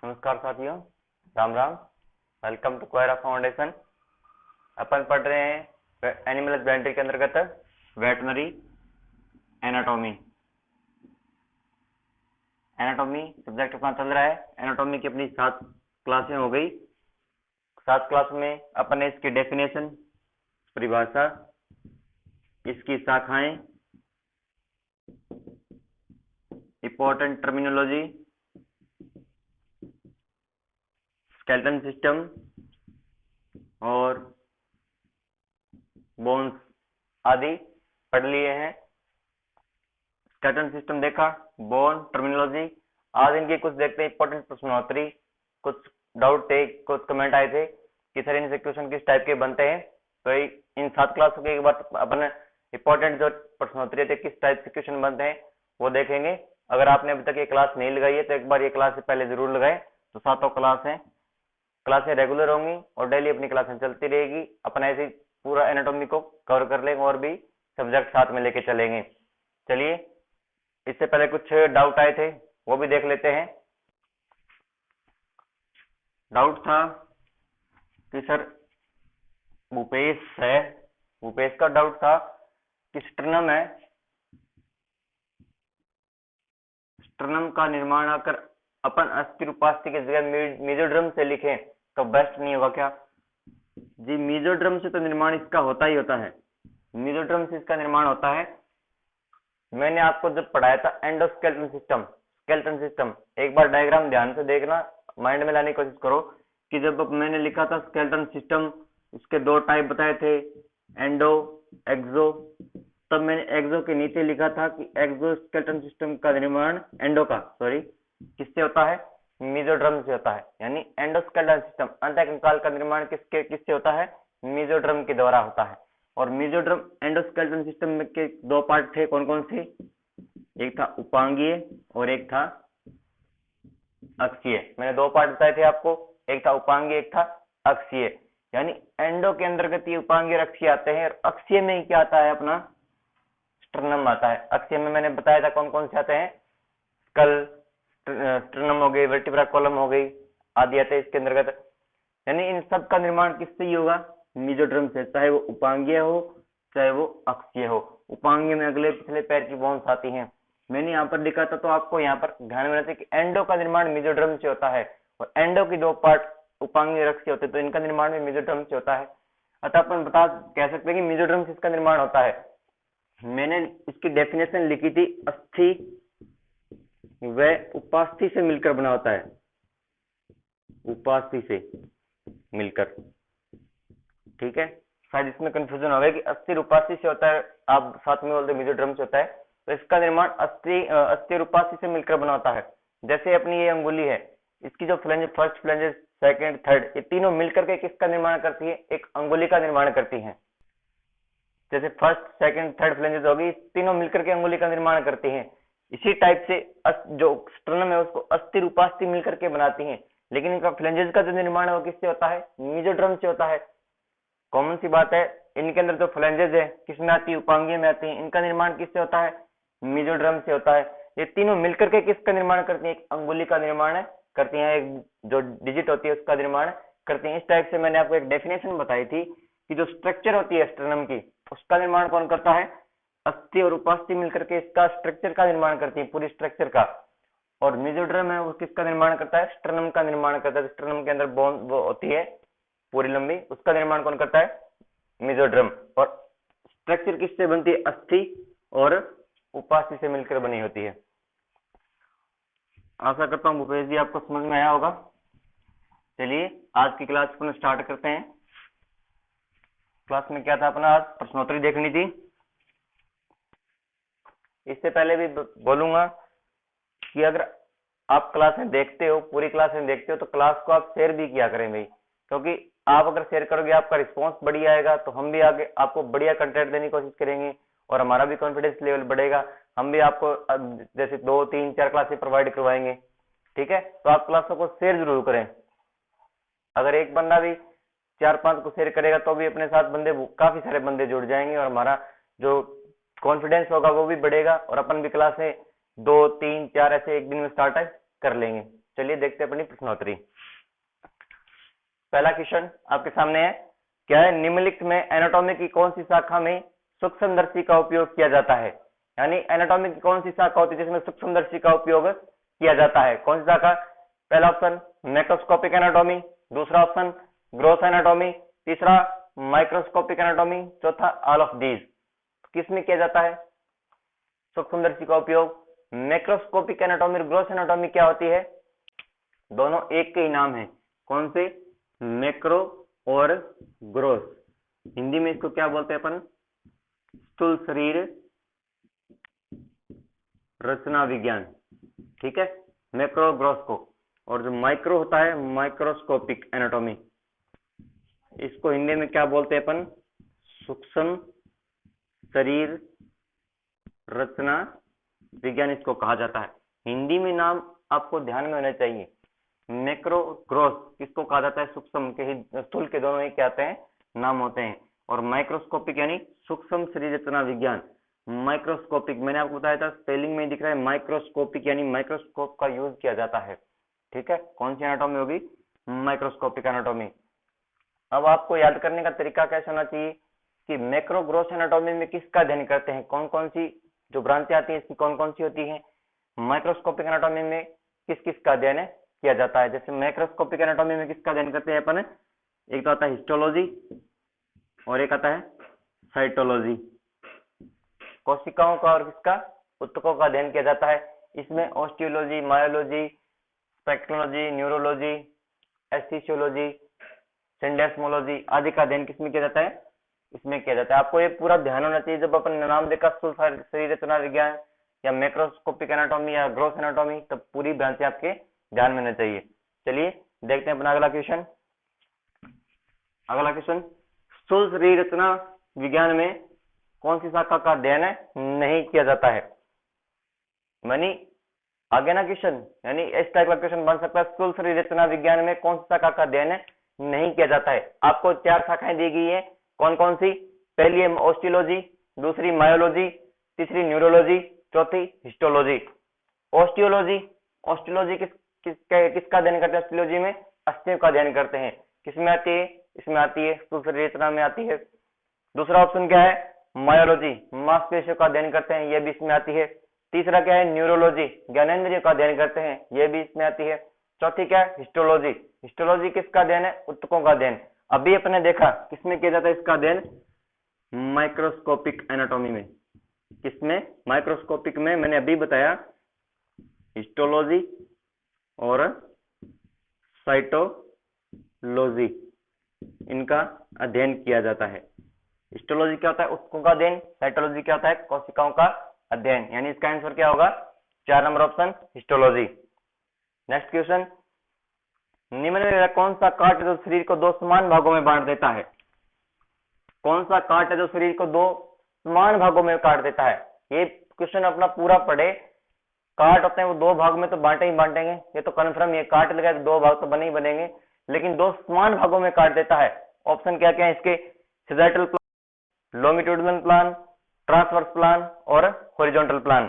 नमस्कार साथियों, Ram Ram. Welcome to क्वायरा फाउंडेशन। अपन पढ़ रहे हैं एनिमल हस्बेंड्री के अंतर्गत वेटनरी एनाटॉमी। एनाटॉमी सब्जेक्ट अपना चल रहा है। एनाटॉमी की अपनी 7 क्लासें हो गई। 7 क्लास में अपन ने इसकी डेफिनेशन, परिभाषा, इसकी शाखाएं, इंपॉर्टेंट टर्मिनोलॉजी, स्केलेटन सिस्टम और बोन्स आदि पढ़ लिए हैं। स्केलेटन सिस्टम देखा, बोन, टर्मिनोलॉजी। आज इनके कुछ देखते हैं इंपॉर्टेंट प्रश्नोत्तरी। कुछ डाउट थे, कुछ कमेंट आए थे कि सर इनसे क्वेश्चन किस टाइप के बनते हैं। तो इन 7 क्लासों के बाद अपन इंपॉर्टेंट जो प्रश्नोत्तरी थे, किस टाइप से क्वेश्चन बनते हैं वो देखेंगे। अगर आपने अभी तक ये क्लास नहीं लगाई है तो एक बार ये क्लास से पहले जरूर लगाएं। तो 7 क्लास है, क्लासें रेगुलर होंगी और डेली अपनी क्लासें चलती रहेगी। अपन ऐसे पूरा एनाटॉमी को कवर कर लेंगे और भी सब्जेक्ट साथ में लेके चलेंगे। चलिए, इससे पहले कुछ डाउट आए थे वो भी देख लेते हैं। डाउट था कि सर भूपेश का डाउट था कि स्टर्नम है, स्टर्नम का निर्माण आकर अपन अस्थिरूपास्थि की जगह मेसोड्रम से लिखें तो बेस्ट नहीं होगा क्या? जी, मेसोड्रम से तो निर्माण इसका होता ही होता है। मेसोड्रम से इसका निर्माण होता है। मैंने आपको जब पढ़ाया था एंडोस्केलेटन सिस्टम, स्केलेटन सिस्टम, एक बार डायग्राम ध्यान से देखना, माइंड में लाने की कोशिश करो कि जब मैंने लिखा था स्केलेटन सिस्टम, उसके 2 टाइप बताए थे, एंडो, एक्सो। तब मैंने एक्सो के नीचे लिखा था कि एक्सोस्केलेटन सिस्टम का निर्माण किससे होता है? मेसोड्रम से होता है। यानी एंडोस्केलेटन सिस्टम, अंतःकंकाल का निर्माण किससे होता है? मेसोड्रम के द्वारा होता है। और मेसोड्रम एंडोस्केलेटन सिस्टम में के 2 पार्ट थे, कौन कौन से? एक था उपांगीय और एक था अक्षीय। मैंने 2 पार्ट बताए थे आपको, एक था उपांगीय, एक था अक्षीय। यानी एंडो के अंतर्गत ये उपांगीय और अक्षीय आते हैं, और अक्षीय में क्या आता है? अपना स्टर्नम आता है। अक्षीय में मैंने बताया था कौन कौन से आते हैं, स्कल, स्टर्नम हो गई, वर्टिब्रा कॉलम हो गई, आदि आते हैं इसके अंतर्गत। यानी इन सब का निर्माण किससे ही होगा? मेसोड्रम से, चाहे वो उपांगीय हो चाहे वो अक्षीय हो। उपांगीय में अगले पिछले पैर की बोन्स आती हैं। मैंने यहाँ पर लिखा था, तो आपको यहाँ पर ध्यान में रखना कि एंडो का निर्माण मेसोड्रम से होता है, और एंडो की 2 पार्ट उपांगीय और अक्षीय होते हैं, तो इनका निर्माण भी मेसोड्रम से होता है। अतः अपन कह सकते हैं कि मेसोड्रम से इसका निर्माण होता है। मैंने इसकी डेफिनेशन लिखी थी, अस्थि व उपास्थि से मिलकर बना होता है, उपास्थि से मिलकर। ठीक है, शायद इसमें कंफ्यूजन हो गया कि अस्थि उपास्थि से होता है, आप साथ में बोलते मेसोड्रम से होता है। तो इसका निर्माण अस्थि उपास्थि से मिलकर बना होता है। जैसे अपनी ये अंगुली है, इसकी जो flange, first flanges, second, third, ये तीनों मिलकर के किसका निर्माण करती है? एक अंगुली का निर्माण करती हैं। जैसे फर्स्ट, सेकंड, थर्ड फ्लेंजेस होगी, तीनों मिलकर के अंगुली का निर्माण करती हैं। इसी टाइप से जो स्टर्नम है उसको अस्थि उपास्थि मिलकर के बनाती हैं। लेकिन इनका फ्लेंजेस का जो निर्माण है वो किससे होता है? मेसोड्रम से होता है। कॉमन सी बात है, इनके अंदर जो फ्लेंजेस है किसमें आती है? उपांगीय में आती है। इनका निर्माण किससे होता है? मेसोड्रम से होता है। ये तीनों मिलकर के किसका निर्माण करती हैं? एक अंगुली का निर्माण करती हैं, एक जो डिजिट होती है उसका निर्माण करती हैं। इस टाइप से मैंने आपको एक डेफिनेशन बताई थी कि जो स्ट्रक्चर होती है स्टर्नम की, उसका निर्माण कौन करता है? अस्थि और उपास्थि मिलकर के इसका स्ट्रक्चर का निर्माण करती है, पूरी स्ट्रक्चर का। और मेसोड्रम है वो किसका निर्माण करता है? स्टर्नम का निर्माण करता है। स्टर्नम के अंदर बोन वो होती है पूरी लंबी, उसका निर्माण कौन करता है? मेसोड्रम। और स्ट्रक्चर किससे बनती है? अस्थि और उपास्थि से मिलकर बनी होती है। आशा करता हूं भूपेश जी आपको समझ में आया होगा। चलिए, आज की क्लास को स्टार्ट करते हैं। क्लास में क्या था अपना? आज प्रश्नोत्तरी देखनी थी। इससे पहले भी बोलूंगा कि अगर आप क्लासें देखते हो, पूरी क्लासें देखते हो, तो क्लास को आप शेयर भी किया करें भाई, क्योंकि आप अगर शेयर करोगे आपका रिस्पॉन्स बढ़िया आएगा, तो हम भी आगे आपको बढ़िया कंटेंट देने की कोशिश करेंगे और हमारा भी कॉन्फिडेंस लेवल बढ़ेगा। हम भी आपको जैसे 2, 3, 4 क्लासें प्रोवाइड करवाएंगे। ठीक है, तो आप क्लासों को शेयर जरूर करें। अगर एक बंदा भी 4-5 को शेयर करेगा तो भी अपने साथ काफी सारे बंदे जुड़ जाएंगे, और हमारा जो कॉन्फिडेंस होगा वो भी बढ़ेगा, और अपन भी क्लासें 2, 3, 4 ऐसे एक दिन में स्टार्ट कर लेंगे। चलिए देखते हैं अपनी प्रश्नोत्तरी। पहला क्वेश्चन आपके सामने है, क्या है, निम्नलिखित में एनाटॉमी की कौन सी शाखा में सूक्ष्मदर्शी का उपयोग किया जाता है? यानी एनाटॉमी की कौन सी शाखा होती है जिसमें सूक्ष्मदर्शी का उपयोग किया जाता है? कौन सी शाखा? पहला ऑप्शन मैक्रोस्कोपिक एनाटॉमी, दूसरा ऑप्शन ग्रॉस एनाटॉमी, तीसरा माइक्रोस्कोपिक एनाटॉमी, चौथा ऑल ऑफ दीज। किस में किया जाता है सूक्ष्मदर्शी का उपयोग? मैक्रोस्कोपिक एनाटॉमी और ग्रॉस एनाटॉमी क्या होती है? दोनों एक के ही नाम है। कौन से? मैक्रो और ग्रॉस। हिंदी में इसको क्या बोलते हैं अपन? स्थूल शरीर रचना विज्ञान। ठीक है, मैक्रो ग्रॉस को। और जो माइक्रो होता है माइक्रोस्कोपिक एनाटॉमी, इसको हिंदी में क्या बोलते हैं अपन? सूक्ष्म शरीर रचना विज्ञान इसको कहा जाता है। हिंदी में नाम आपको ध्यान में होने चाहिए। मैक्रो ग्रॉस किसको कहा जाता है? सूक्ष्म के ही, स्थूल के दोनों ही क्या आते हैं? नाम होते हैं। और माइक्रोस्कोपिक यानी सूक्ष्म शरीर रचना विज्ञान। माइक्रोस्कोपिक मैंने आपको बताया था, स्पेलिंग में दिख रहा है माइक्रोस्कोपिक, यानी माइक्रोस्कोप का यूज किया जाता है। ठीक है, कौन सी एनाटॉमी होगी? Microscopic anatomy. अब आपको याद करने का तरीका कैसा होना चाहिए कि मैक्रो ग्रॉस एनाटॉमी में किसका अध्ययन करते हैं, कौन कौन सी जो ब्रांचें आती है इसकी कौन कौन सी होती है? माइक्रोस्कोपिक एनाटॉमी में किस किस का अध्ययन किया जाता है? जैसे मैक्रोस्कोपिक एनाटॉमी में किसका अध्ययन करते हैं अपन? एक तो आता है हिस्टोलॉजी और एक आता है साइटोलॉजी। कोशिकाओं का और किसका? ऊतकों का अध्ययन किया जाता है। इसमें ऑस्टियोलॉजी, मायोलॉजी, स्पेक्ट्रोलॉजी, न्यूरोलॉजी, एस्थेसियोलॉजी, सिंडेस्मोलॉजी आदि का अध्ययन किसमें किया जाता है? इसमें किया जाता है। आपको ये पूरा ध्यान होना चाहिए जब अपन नाम देखा स्थूल शरीर रचना विज्ञान या मैक्रोस्कोपिक एनाटॉमी या ग्रॉस एनाटॉमी, तब पूरी ब्रांचें आपके ध्यान में होना चाहिए। चलिए देखते हैं अपना अगला क्वेश्चन। अगला क्वेश्चन, स्थूल शरीर रचना विज्ञान में कौन सी शाखा का अध्ययन नहीं किया जाता है? मानी आगे ना क्वेश्चन, यानी इस टाइप का क्वेश्चन बन सकता है, स्थूल शरीर रचना विज्ञान में कौन सी शाखा का अध्ययन नहीं किया जाता है? आपको 4 शाखाएं दी गई है। कौन कौन सी? पहली है ऑस्टियोलॉजी, दूसरी मायोलॉजी, तीसरी न्यूरोलॉजी, चौथी हिस्टोलॉजी। ऑस्टियोलॉजी, ऑस्टियोलॉजी किसका अध्ययन करते हैं? ऑस्टियोलॉजी में अस्थियों का अध्ययन करते हैं। किसमें आती है? इसमें आती है, स्थूल शरीर रचना में आती है। दूसरा ऑप्शन क्या है? मायोलॉजी, मांसपेशियों का अध्ययन करते हैं, यह भी इसमें आती है। तीसरा क्या है? न्यूरोलॉजी, ज्ञानेंद्रियों का अध्ययन करते हैं, यह भी इसमें आती है। चौथी क्या है? हिस्टोलॉजी, हिस्टोलॉजी किसका अध्ययन है? ऊतकों का अध्ययन। अभी अपने देखा किसमें किया जाता है इसका अध्ययन? माइक्रोस्कोपिक एनाटॉमी में। किसमें? माइक्रोस्कोपिक में मैंने अभी बताया हिस्टोलॉजी और साइटोलॉजी, इनका अध्ययन किया जाता है। हिस्टोलॉजी क्या होता है? ऊतकों का अध्ययन। साइटोलॉजी क्या होता है? कोशिकाओं का अध्ययन। यानी इसका आंसर क्या होगा? 4 number option histology. Next question, निम्न में कौन सा काट जो शरीर को 2 समान भागों में बांट देता है? कौन सा काट है जो शरीर को 2 समान भागों में काट देता है? ये क्वेश्चन अपना पूरा पढ़े। काट होते हैं वो 2 भाग में तो बांटे ही बांटेंगे, ये तो कन्फर्म, ये काट लगा तो 2 भाग तो बने ही बनेंगे, लेकिन 2 समान भागों में काट देता है। ऑप्शन क्या क्या है इसके? Sagittal plan, longitudinal plan, transverse plan और हॉरिजॉन्टल प्लान।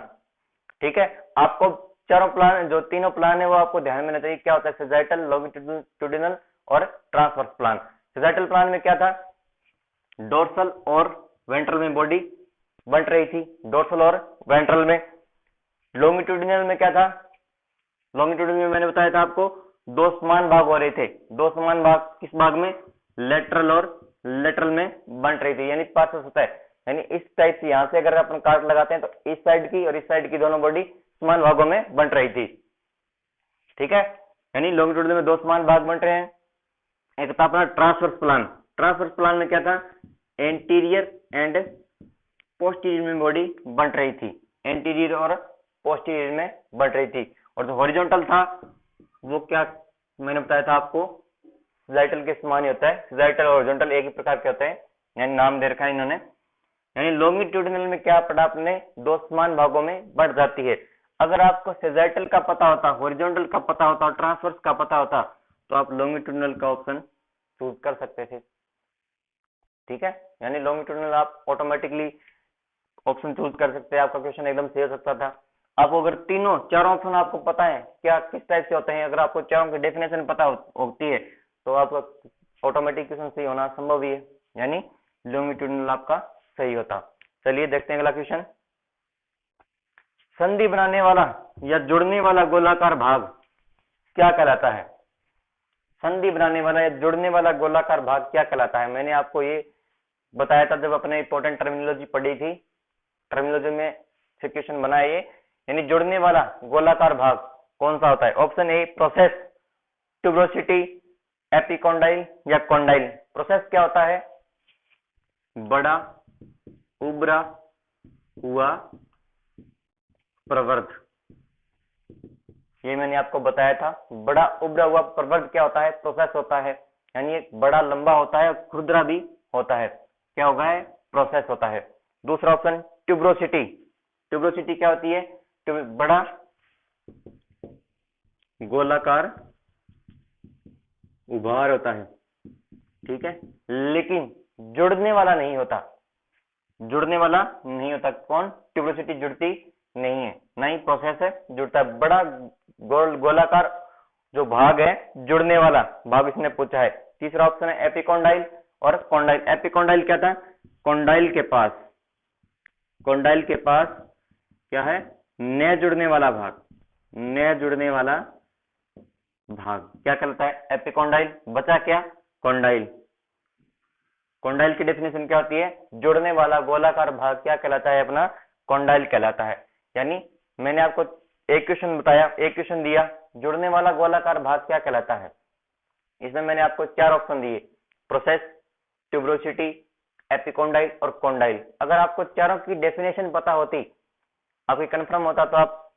ठीक है, आपको चारों प्लान, जो तीनों प्लान है वो आपको ध्यान में रखना चाहिए। क्या होता है? सेजाइटल, लॉन्गिट्यूडिनल और ट्रांसवर्स प्लान। सेजाइटल प्लान में क्या था? डोर्सल और वेंट्रल में बॉडी बंट रही थी, डोर्सल और वेंट्रल में। लॉन्गिट्यूडिनल में क्या था? लॉन्गिट्यूडिनल में मैंने बताया था आपको 2 समान भाग हो रहे थे। 2 समान भाग किस भाग में? लेटरल और लेटरल में बंट रही थी, यानी पार्श्व सतह। यानी इस टाइप से यहां से अगर अपन काट लगाते हैं तो इस साइड की और इस साइड की दोनों बॉडी समान भागों में बंट रही थी। ठीक है, यानी लॉन्गिट्यूडिनल में 2 समान भाग बंट रहे हैं। एक था अपना ट्रांसवर्स प्लान। ट्रांसवर्स प्लान में क्या था? एंटीरियर एंड पोस्टीरियर में बॉडी बंट रही थी, एंटीरियर और पोस्टीरियर में बंट रही थी। और जो हॉरिजॉन्टल था वो क्या मैंने बताया था आपको? सेजाइटल के समान ही होता है। सेजाइटल और हॉरिजॉन्टल एक ही प्रकार के होते हैं, यानी नाम दे रखा है इन्होंने। यानी लॉन्गिट्यूडिनल में क्या पढ़ा आपने? 2 समान भागों में बढ़ जाती है। अगर आपको सेजाइटल का पता होता, हॉरिजॉन्टल का पता होता और ट्रांसवर्स का पता होता तो आप लॉन्गिट्यूडिनल का ऑप्शन चूज कर सकते थे। ठीक है, यानी लॉन्गिट्यूडिनल आप ऑटोमेटिकली ऑप्शन चूज कर सकते हैं, आपका क्वेश्चन एकदम सही हो सकता था। आपको अगर तीनों चारों ऑप्शन आपको पता है क्या किस टाइप से होते हैं, अगर आपको चारों की डेफिनेशन पता होती है तो आपका ऑटोमेटिक क्वेश्चन सही होना संभव ही है, यानी लॉन्गिट्यूडिनल आपका सही होता। चलिए देखते हैं अगला क्वेश्चन। संधि बनाने वाला या जुड़ने वाला गोलाकार भाग क्या कहलाता है? संधि बनाने वाला या जुड़ने वाला गोलाकार भाग क्या कहलाता है? मैंने आपको ये बताया था जब अपने इंपॉर्टेंट टर्मिनोलॉजी पढ़ी थी, टर्मिनोलॉजी में से क्वेश्चन बनाया ये, यानी जुड़ने वाला गोलाकार भाग कौन सा होता है? Option a process, tuberosity, epicondyle या कोंडाइल। प्रोसेस क्या होता है? बड़ा उभरा हुआ प्रवर्ध, ये मैंने आपको बताया था। बड़ा उभरा हुआ प्रवर्ध क्या होता है? प्रोसेस होता है, यानी एक बड़ा लंबा होता है और खुरदरा भी होता है, क्या होगा है? प्रोसेस होता है। दूसरा ऑप्शन ट्यूबरोसिटी, ट्यूबरोसिटी क्या होती है? बड़ा गोलाकार उभार होता है, ठीक है, लेकिन जुड़ने वाला नहीं होता, जुड़ने वाला नहीं होता। कौन? ट्यूबरोसिटी जुड़ती नहीं है, ना ही प्रोसेस है जुड़ता है। बड़ा गोलाकार जो भाग है जुड़ने वाला भाग इसने पूछा है। तीसरा ऑप्शन है एपिकोंडाइल और कोंडाइल। एपिकोंडाइल क्या था? कोंडाइल के पास, कोंडाइल के पास क्या है? न जुड़ने वाला भाग, न जुड़ने वाला भाग क्या कहलाता है? एपिकोंडाइल। बचा क्या? कोंडाइल। कोंडाइल की डेफिनेशन क्या होती है? जुड़ने वाला गोलाकार भाग क्या कहलाता है? अपना कोंडाइल कहलाता है। यानी मैंने आपको एक क्वेश्चन बताया, एक क्वेश्चन दिया, जुड़ने वाला गोलाकार भाग क्या कहलाता है? इसमें मैंने आपको चार ऑप्शन दिए, प्रोसेस, ट्यूबरोसिटी, एपिकोंडाइल और कोंडाइल। अगर आपको चारों की डेफिनेशन पता होती, आपको कंफर्म होता तो आप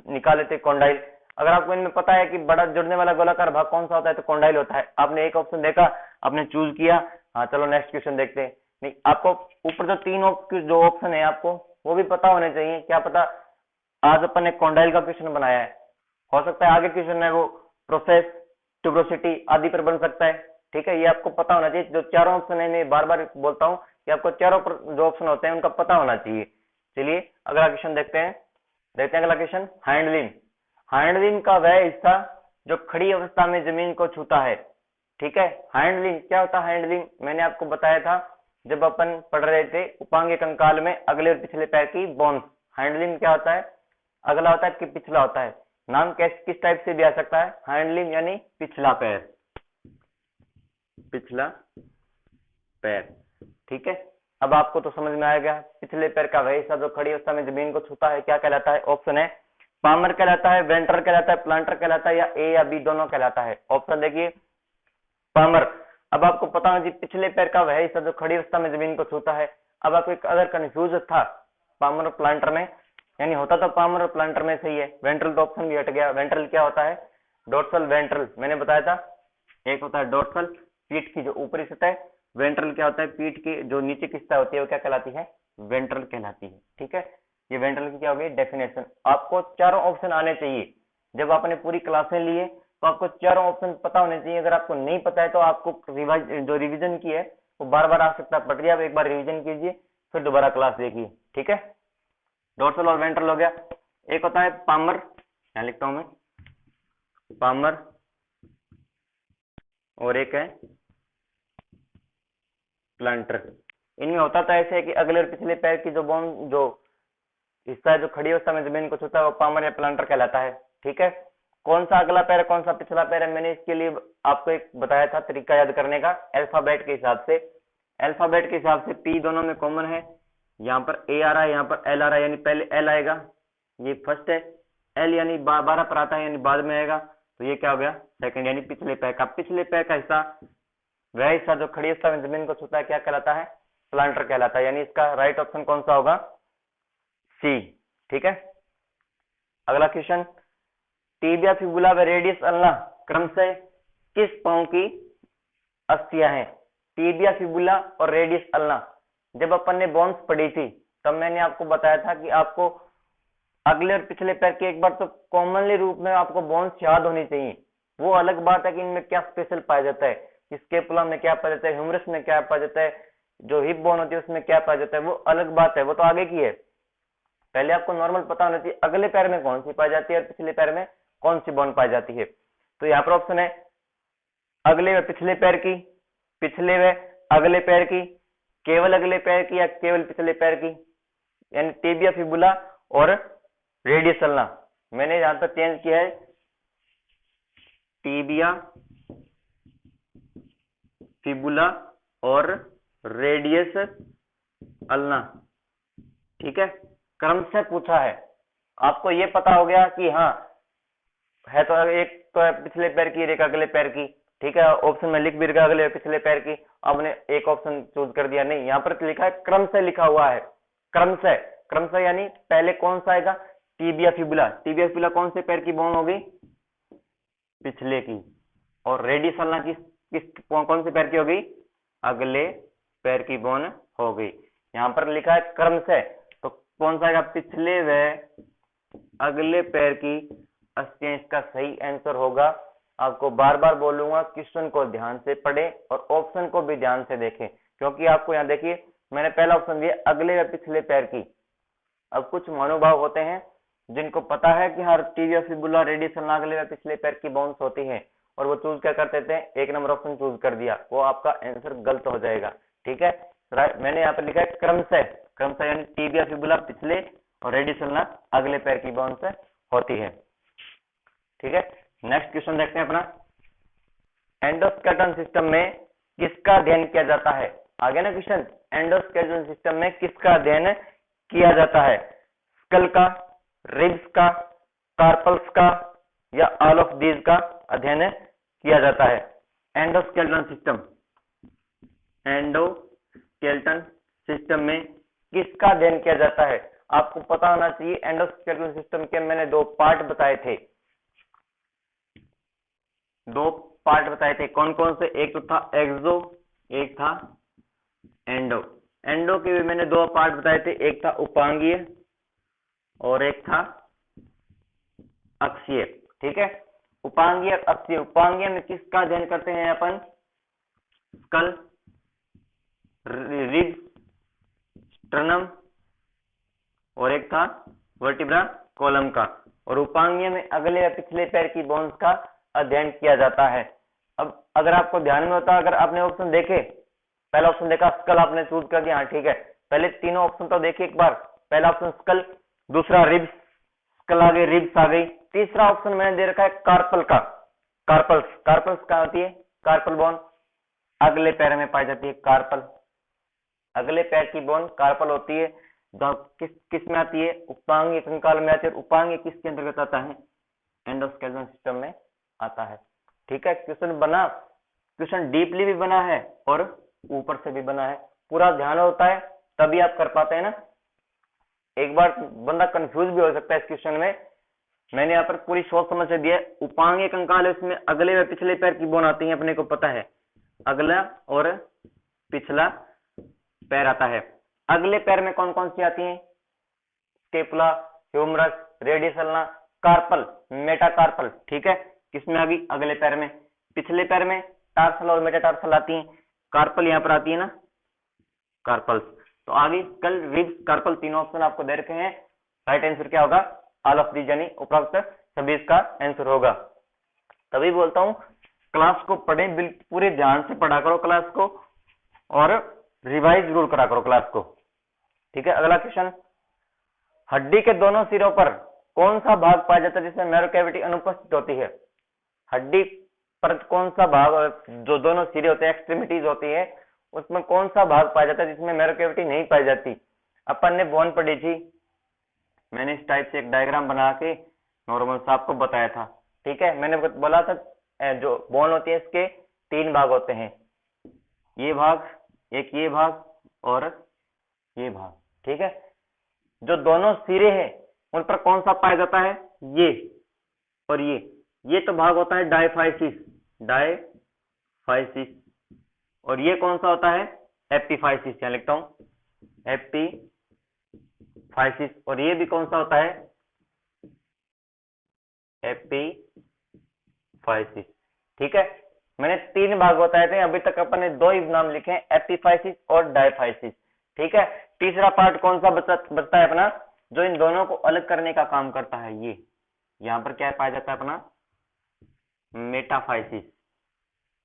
निकाल लेते कोंडाइल। अगर आपको इनमें पता है कि बड़ा जुड़ने वाला गोलाकार भाग कौन सा होता है तो कोंडाइल होता है। आपने एक ऑप्शन देखा, आपने चूज किया, हाँ चलो नेक्स्ट क्वेश्चन देखते हैं। नहीं, आपको ऊपर जो तीन जो ऑप्शन है आपको वो भी पता होने चाहिए। क्या पता आज अपन ने कोंडाइल का क्वेश्चन बनाया है, हो सकता है आगे क्वेश्चन है वो प्रोसेस, ट्यूबरोसिटी आदि पर बन सकता है, ठीक है। ये आपको पता होना चाहिए। जो चारों ऑप्शन है, मैं बार बार बोलता हूँ कि आपको चारों जो ऑप्शन होते हैं उनका पता होना चाहिए। चलिए अगला क्वेश्चन देखते हैं। अगला क्वेश्चन, हैंडलिंग। हैंडलिंग का वह हिस्सा जो खड़ी अवस्था में जमीन को छूता है, ठीक है। हैंडलिंग क्या होता है? हैंडलिंग मैंने आपको बताया था जब अपन पढ़ रहे थे उपांग कंकाल में अगले और पिछले पैर की बोन्स। हैंडलिंग क्या होता है? अगला होता है कि पिछला होता है। नाम किस टाइप से भी आ सकता है? हैंडलिंग यानी पिछला पैर, पिछला पैर, ठीक है। अब आपको तो समझ में आ गया, पिछले पैर का वह हिस्सा जो खड़ी अवस्था में जमीन को छूता है क्या कहलाता है? ऑप्शन है पामर कहलाता है, वेंटर कहलाता है, प्लांटर कहलाता है, या ए या बी दोनों कहलाता है। ऑप्शन देखिए पामर। अब आपको पता है जी पिछले पैर का वह हिस्सा जो खड़ी अवस्था में जमीन को छूता है। अब आपको एक अगर कंफ्यूज था पामर और प्लांटर में, यानी होता तो पामर और प्लांटर में सही है, वेंट्रल तो ऑप्शन भी हट गया। वेंट्रल क्या होता है? डोर्सल वेंट्रल मैंने बताया था, एक होता है डोर्सल पीठ की जो ऊपरी सतह, वेंट्रल क्या होता है? पीठ की जो नीचे की सतह होती है वो क्या कहलाती है? वेंट्रल कहलाती है, ठीक है। ये वेंट्रल की क्या होगी? डेफिनेशन। आपको चारों ऑप्शन आने चाहिए। जब आपने पूरी क्लासें लिए तो आपको चारों ऑप्शन पता होने चाहिए। अगर आपको नहीं पता है तो आपको जो रिवीजन की है वो बार बार आ सकता है। पढ़िए, आप एक बार रिवीजन कीजिए फिर दोबारा क्लास देखिए, ठीक है। डोर्सल और वेंट्रल हो गया। एक होता है पामर, यहाँ लिखता हूं मैं पामर, और एक है प्लांटर। इनमें होता तो ऐसे है कि अगले और पिछले पैर की जो बोन जो हिस्सा है जो खड़ी अवस्था में जमीन को छूता है वो पामर या प्लांटर कहलाता है, ठीक है। कौन सा अगला पैर है कौन सा पिछला पैर है, मैंने इसके लिए आपको एक बताया था तरीका याद करने का, अल्फाबेट के हिसाब से। अल्फाबेट के हिसाब से पी दोनों में कॉमन है, यहाँ पर ए आ रहा है, यहाँ पर एल आ रहा है, यानी पहले एल आएगा, ये फर्स्ट है। एल यानी 12 पर आता है, यानी बाद में आएगा, तो ये क्या हो गया? सेकंड, यानी पिछले पैर का। पिछले पैर का हिस्सा वह हिस्सा जो खड़ी अवस्था में जमीन को छूता है क्या कहलाता है? प्लांटर कहलाता है। यानी इसका राइट ऑप्शन कौन सा होगा? सी, ठीक है। अगला क्वेश्चन, टीबिया फिबुला व रेडियस अल्ना क्रमशः किस पांव की अस्थियां हैं? टीबिया फिबुला और रेडियस अल्ना जब अपन ने बोन्स पढ़ी थी तब मैंने आपको बताया था कि आपको अगले और पिछले पैर के एक बार तो कॉमनली रूप में आपको बोन्स याद होनी चाहिए। वो अलग बात है कि इनमें क्या स्पेशल पाया जाता है, स्केपुला में क्या पाया जाता है, ह्यूमरस में क्या पाया जाता है, जो हिप बोन होती है उसमें क्या पाया जाता है, वो अलग बात है, वो तो आगे की है। पहले आपको नॉर्मल पता होना चाहिए अगले पैर में कौन सी पाई जाती है और पिछले पैर में कौन सी बॉन्ड पाई जाती है। तो यहाँ पर ऑप्शन है अगले व पिछले पैर की, पिछले व अगले पैर की, केवल अगले पैर की या केवल पिछले पैर की, यानी टिबिया फिबुला और रेडियस अल्ना। मैंने यहां पर चेंज किया है टिबिया फिबुला और रेडियस अल्ना। ठीक है, क्रम से पूछा है, आपको ये पता हो गया कि हाँ है तो एक तो है पिछले पैर की, एक अगले पैर की। ठीक है, ऑप्शन में लिख भी रखा अगले पिछले पैर की, आपने एक ऑप्शन चूज कर दिया। नहीं, यहाँ पर लिखा है क्रम से, लिखा हुआ है क्रम से। क्रम से यानी पहले कौन सा आएगा, टिबिया फिबुला। टिबिया फिबुला कौन से पैर की बोन होगी, पिछले की। और रेडियस अल्ना कौन से पैर की होगी, अगले पैर की बोन होगी। यहाँ पर लिखा है क्रम से, तो कौन सा आएगा, पिछले व अगले पैर की अस्थियां इसका सही आंसर होगा। आपको बार बार बोलूंगा क्वेश्चन को ध्यान से पढ़े और ऑप्शन को भी ध्यान से देखें, क्योंकि आपको यहाँ देखिए मैंने पहला ऑप्शन दिया अगले व पिछले पैर की। अब कुछ महानुभाव होते हैं जिनको पता है कि हर टिबिया फिबुला रेडियस अल्ना अगले व पिछले पैर की बोन्स होती है, और वो चूज क्या करते थे, एक नंबर ऑप्शन चूज कर दिया, वो आपका आंसर गलत हो जाएगा। ठीक है, मैंने यहाँ पर लिखा है क्रम से। क्रम से यानी टिबिया फिबुला पिछले और रेडियस अल्ना अगले पैर की बोन से होती है। ठीक है, नेक्स्ट क्वेश्चन देखते हैं अपना, एंडोस्केलेटन सिस्टम में किसका अध्ययन किया जाता है। आगे ना क्वेश्चन, एंडोस्केलेटन सिस्टम में किसका अध्ययन किया जाता है, स्कल का, रिब्स का, कार्पल्स का, या ऑल ऑफ दीज का अध्ययन किया जाता है। एंडोस्केलेटन सिस्टम, एंडोस्केलेटन सिस्टम में किसका अध्ययन किया जाता है। आपको पता होना चाहिए एंडोस्केलेटन सिस्टम के मैंने दो पार्ट बताए थे, दो पार्ट बताए थे, कौन कौन से, एक तो था एक्सो, एक था एंडो। एंडो के भी मैंने दो पार्ट बताए थे, एक था उपांगीय और एक था अक्षीय। ठीक है, उपांगीय अक्षीय। उपांगीय में किसका अध्ययन करते हैं अपन, स्कल, रिब्स, स्टर्नम और एक था वर्टिब्रा कॉलम का। और उपांगीय में अगले या पिछले पैर की बोन्स का अध्ययन किया जाता है। अब अगर आपको ध्यान में होता, अगर आपने ऑप्शन देखे, पहला ऑप्शन देखा स्कल, आपने चूज कर दिया, हाँ ठीक है, पहले तीनों ऑप्शन तो देखिए एक बार। पहला ऑप्शन स्कल, दूसरा रिब्स, स्कल आ गई, रिब्स आ गई, तीसरा ऑप्शन मैंने दे रखा है कार्पल का, कार्पल्स। कार्पल्स क्या होती है, कार्पल बोन अगले पैर में पाई जाती है, कार्पल अगले पैर की बोन कार्पल होती है। किस में आती है, उपांगीय कंकाल में आती है। उपांगीय किसके अंतर्गत आता है, एंडोस्केलेटन सिस्टम में आता है। ठीक है, क्वेश्चन बना, क्वेश्चन डीपली भी बना है और ऊपर से भी बना है, पूरा ध्यान होता है तभी आप कर पाते हैं ना। एक बार बंदा कंफ्यूज भी हो सकता है इस क्वेश्चन में, मैंने यहाँ पर पूरी सोच समझ से दिया। उपांगीय कंकाल है, उसमें अगले व पिछले पैर की बोन आती है, अपने को पता है, अगला और पिछला पैर आता है। अगले पैर में कौन कौन सी आती है, scapula, humerus, radius ulna, carpal, metacarpal. ठीक है, किसमें आ गई, अगले पैर में। पिछले पैर में टार्सल और मेटाटार्सल आती हैं, कार्पल यहाँ पर आती है ना, कार्पल्स। तो आगे स्कल, रिब्स, कार्पल, तीनों ऑप्शन आपको दे रखे हैं। राइट आंसर क्या होगा, ऑल ऑफ दीज, यानी उपरोक्त सभी इसका आंसर होगा। तभी बोलता हूं क्लास को पढ़ें, पूरे ध्यान से पढ़ा करो क्लास को, और रिवाइज जरूर करा करो क्लास को। ठीक है, अगला क्वेश्चन, हड्डी के दोनों सिरों पर कौन सा भाग पाया जाता है जिसमें मैरो कैविटी अनुपस्थित होती है। हड्डी पर कौन सा भाग, जो दोनों सिरे होते हैं, एक्सट्रीमिटीज होती है, उसमें कौन सा भाग पाया जाता है जिसमें मैरो कैविटी नहीं पाई जाती। अपन ने बोन पढ़ी थी, मैंने इस टाइप से एक डायग्राम बना के नॉर्मल सा आपको बताया था। ठीक है, मैंने बोला था जो बोन होती है इसके तीन भाग होते हैं, ये भाग, एक ये भाग और ये भाग। ठीक है, जो दोनों सिरे हैं उन पर कौन सा पाया जाता है, ये और ये तो भाग होता है डायफाइसिस, डायफाइसिस। और ये कौन सा होता है, एपिफाइसिस, यहाँ लिखता हूं एपिफाइसिस। और ये भी कौन सा होता है, एपिफाइसिस। ठीक है, मैंने तीन भाग बताए थे, अभी तक अपन ने दो ही नाम लिखे हैं, एपिफाइसिस और डायफाइसिस। ठीक है, तीसरा पार्ट कौन सा बचता है अपना, जो इन दोनों को अलग करने का काम करता है, ये यहाँ पर क्या पाया जाता है अपना मेटाफाइसिस।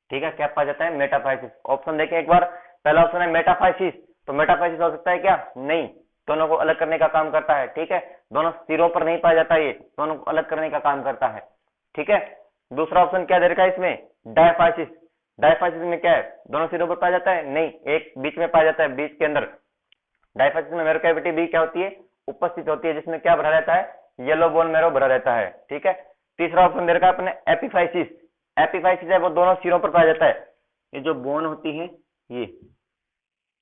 ठीक है, क्या पाया जाता है मेटाफाइसिस। ऑप्शन देखें एक बार, पहला ऑप्शन है मेटाफाइसिस, तो मेटाफाइसिस हो सकता है क्या, नहीं, दोनों को अलग करने का काम करता है। ठीक है, दोनों सिरों पर नहीं पाया जाता, ये दोनों को अलग करने का काम करता है। ठीक है, दूसरा ऑप्शन क्या दे रखा है इसमें, डायफाइसिस। डायफाइसिस में क्या है, दोनों सिरों पर पाया जाता है, नहीं, एक बीच में पाया जाता है, बीच के अंदर। डायफाइसिस में मैरो कैविटी भी क्या होती है, उपस्थित होती है, जिसमें क्या भरा रहता है, येलो बोन मैरो भरा रहता है। ठीक है, तीसरा ऑप्शन दे रखा है अपने एपिफाइसिस। एपिफाइसिस है वो दोनों सिरों पर पाया जाता है। ये जो बोन होती है, ये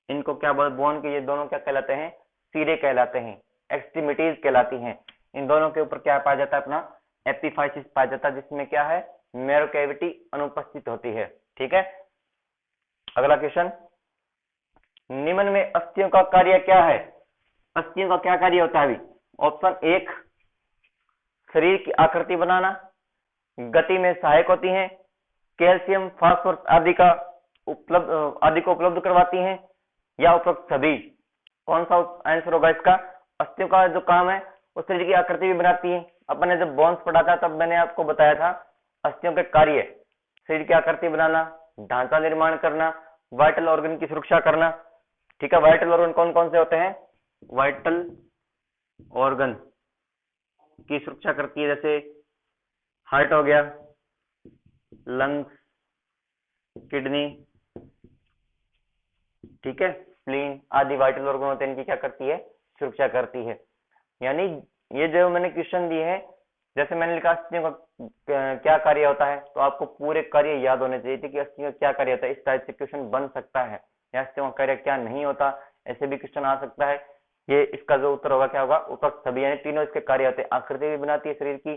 इनको क्या बोल, बोन के ये दोनों क्या कहलाते हैं, सिरे कहलाते हैं, एक्सट्रीमिटीज कहलाती हैं। इन दोनों के ऊपर क्या पाया जाता है अपना एपिफाइसिस पाया जाता है, जिसमें क्या है मैरो कैविटी अनुपस्थित होती है। ठीक है, अगला क्वेश्चन, निम्न में अस्थियों का कार्य क्या है। अस्थियों का क्या कार्य होता है अभी, ऑप्शन एक शरीर की आकृति बनाना, गति में सहायक होती हैं, कैल्शियम फास्फोरस आदि को उपलब्ध करवाती हैं, या उपरोक्त सभी। कौन सा आंसर होगा इसका। अस्थियों का जो काम है वो शरीर की आकृति भी बनाती है। अपन ने जब बोन्स पढ़ा था तब मैंने आपको बताया था अस्थियों के कार्य, शरीर की आकृति बनाना, ढांचा निर्माण करना, वाइटल ऑर्गन की सुरक्षा करना। ठीक है, वाइटल ऑर्गन कौन कौन से होते हैं, वाइटल ऑर्गन की सुरक्षा करती है, जैसे हार्ट हो गया, लंग्स, किडनी, ठीक है, स्प्लीन आदि वाइटल ऑर्गन होते हैं, इनकी क्या करती है, सुरक्षा करती है। यानी ये जो मैंने क्वेश्चन दिए हैं, जैसे मैंने लिखा अस्थियों का क्या कार्य होता है, तो आपको पूरे कार्य याद होने चाहिए थे कि अस्थियों का क्या कार्य होता है। इस टाइप से क्वेश्चन बन सकता है, या अस्थियों का कार्य क्या नहीं होता, ऐसे भी क्वेश्चन आ सकता है। ये इसका जो उत्तर होगा क्या होगा, उपरोक्त सभी, यानी तीनों इसके कार्य होते हैं। आकृति भी बनाती है शरीर की,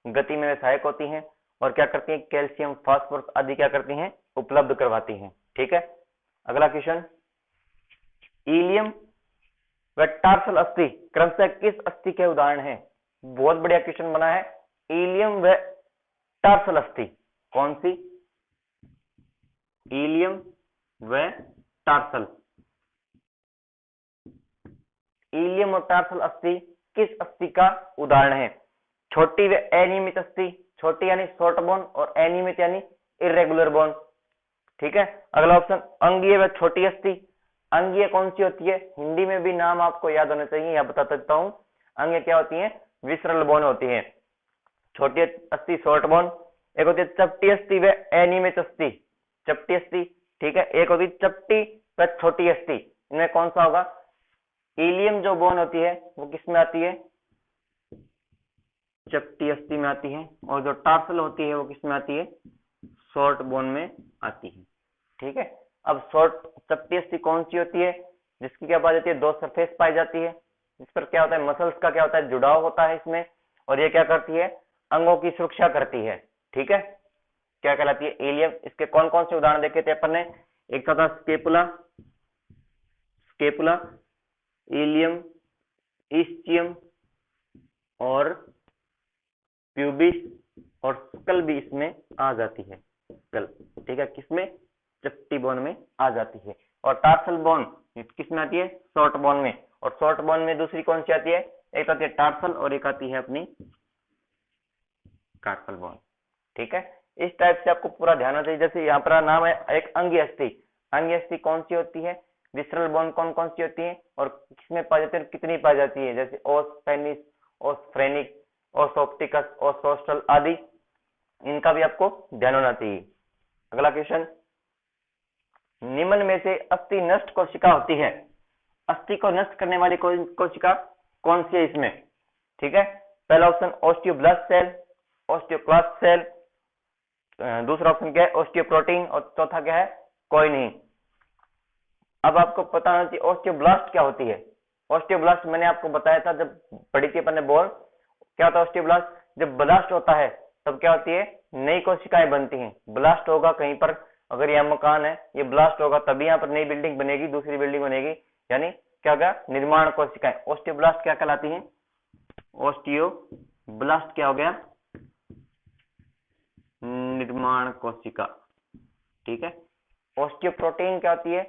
गति में सहायक होती हैं, और क्या करती हैं, कैल्शियम फास्फोरस आदि क्या करती हैं, उपलब्ध करवाती हैं। ठीक है, अगला क्वेश्चन, इलियम व टार्सल अस्थि क्रमशः किस अस्थि के उदाहरण हैं। बहुत बढ़िया क्वेश्चन बना है, इलियम व टार्सल अस्थि कौन सी, इलियम व टार्सल, इलियम और टार्सल अस्थि किस अस्थि का उदाहरण है। छोटी व अनियमित अस्थि, छोटी यानी शॉर्ट बोन, और अनियमित यानी इरेगुलर बोन। ठीक है, अगला ऑप्शन, अंगीय व छोटी अस्थि। अंगीय कौन सी होती है, हिंदी में भी नाम आपको याद होने चाहिए, यहाँ बता देता हूँ। अंगीय क्या होती है, विसरल बोन होती है। छोटी अस्थि शॉर्ट बोन, एक होती है चपटी अस्थि व अनियमित अस्थि, चपटी अस्थि। ठीक है, एक होती है चपटी व छोटी अस्थि। इनमें कौन सा होगा, इलियम जो बोन होती है वो किस में आती है, चपटी अस्थि में आती है, और जो टार्सल होती है वो किस में आती है, शॉर्ट बोन में आती है। ठीक है, अब शॉर्ट चपटी अस्थि कौन सी होती है, जिसकी क्या पाई जाती है, दो सरफेस पाई जाती है, जिस पर क्या होता है, मसल्स का क्या होता है, जुड़ाव होता है इसमें, और ये क्या करती है, अंगों की सुरक्षा करती है। ठीक है, क्या कहलाती है, इलियम। इसके कौन कौन से उदाहरण देखे थे अपन ने, एक था स्केपुला, स्केपुला, इलियम, इस्चियम और प्यूबिस, और स्कल भी इसमें आ जाती है, स्कल। ठीक है, किसमें, चपटी बोन में आ जाती है। और टार्सल बोन किसमें आती है, शॉर्ट बोन में। और शॉर्ट बोन में दूसरी कौन सी आती है, एक आती है टार्सल और एक आती है अपनी कार्पल बोन। ठीक है, इस टाइप से आपको पूरा ध्यान रखना चाहिए। जैसे यहाँ पर नाम है एक अंगीय अस्थि, अंगीय अस्थि कौन सी होती है, विसरल बोन कौन कौन सी होती है, और किसमें पाई जाती है, कितनी पाई जाती है, जैसे ओस पेनिस, ओस फ्रेनिक, ओस ऑप्टिकस, ओस सोस्टल आदि, इनका भी आपको ध्यान होना चाहिए। अगला क्वेश्चन, निम्न में से अस्थि नष्ट कोशिका होती है, अस्थि को नष्ट करने वाली कोशिका कौन सी है इसमें। ठीक है, पहला option osteoblast cell, osteoclast cell, दूसरा ऑप्शन क्या है, ओस्टियोप्रोटीन, और चौथा क्या है, कोई नहीं। अब आपको पता होना चाहिए ओस्टियोब्लास्ट क्या होती है। ओस्टियोब्लास्ट मैंने आपको बताया था जब पढ़ी थी अपन ने बोल, क्या होता है ओस्टियोब्लास्ट, जब ब्लास्ट होता है तब क्या होती है, नई कोशिकाएं बनती हैं। ब्लास्ट होगा कहीं पर, अगर यह मकान है, ये ब्लास्ट होगा तभी यहाँ पर नई बिल्डिंग बनेगी, दूसरी बिल्डिंग बनेगी, यानी क्या होगा, निर्माण कोशिकाएं। ओस्टियोब्लास्ट क्या कहलाती हैं, ओस्टियोब्लास्ट क्या हो गया, निर्माण कोशिका। ठीक है, ओस्टियोप्रोटीन क्या होती है,